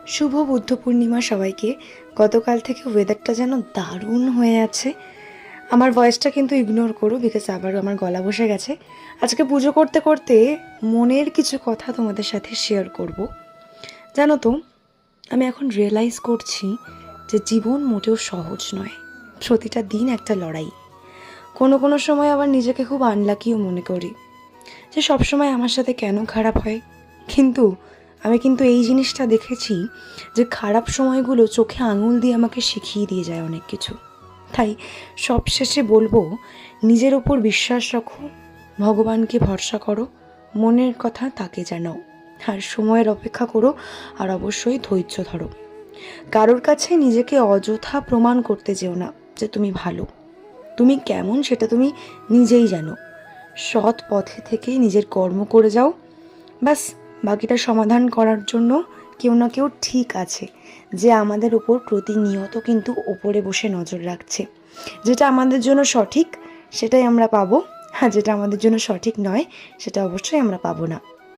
শুভ বুদ্ধ পূর্ণিমা সবাইকে। গতকাল থেকে ওয়েদারটা যেন দারুণ হয়ে আছে। আমার ভয়েসটা কিন্তু ইগনোর করো, বিকজ আবারও আমার গলা বসে গেছে। আজকে পুজো করতে করতে মনের কিছু কথা তোমাদের সাথে শেয়ার করব। জানো তো, আমি এখন রিয়েলাইজ করছি যে জীবন মোটেও সহজ নয়, প্রতিটা দিন একটা লড়াই। কোনো কোনো সময় আবার নিজেকে খুব আনলাকিও মনে করি যে সবসময় আমার সাথে কেন খারাপ হয়। কিন্তু আমি এই জিনিসটা দেখেছি যে খারাপ সময়গুলো চোখে আঙুল দিয়ে আমাকে শিখিয়ে দিয়ে যায় অনেক কিছু। তাই সবশেষে বলবো, নিজের ওপর বিশ্বাস রাখো, ভগবানকে ভরসা করো, মনের কথা তাকে জানাও, আর সময়ের অপেক্ষা করো, আর অবশ্যই ধৈর্য ধরো। কারোর কাছে নিজেকে অযথা প্রমাণ করতে যেও না যে তুমি ভালো। তুমি কেমন সেটা তুমি নিজেই জানো। সৎ পথে থেকে নিজের কর্ম করে যাও, ব্যাস। বাকিটা সমাধান করার জন্য কেউ না কেউ ঠিক আছে, যে আমাদের উপর প্রতিনিয়ত কিন্তু ওপরে বসে নজর রাখছে। যেটা আমাদের জন্য সঠিক সেটাই আমরা পাবো, আর যেটা আমাদের জন্য সঠিক নয় সেটা অবশ্যই আমরা পাবো না।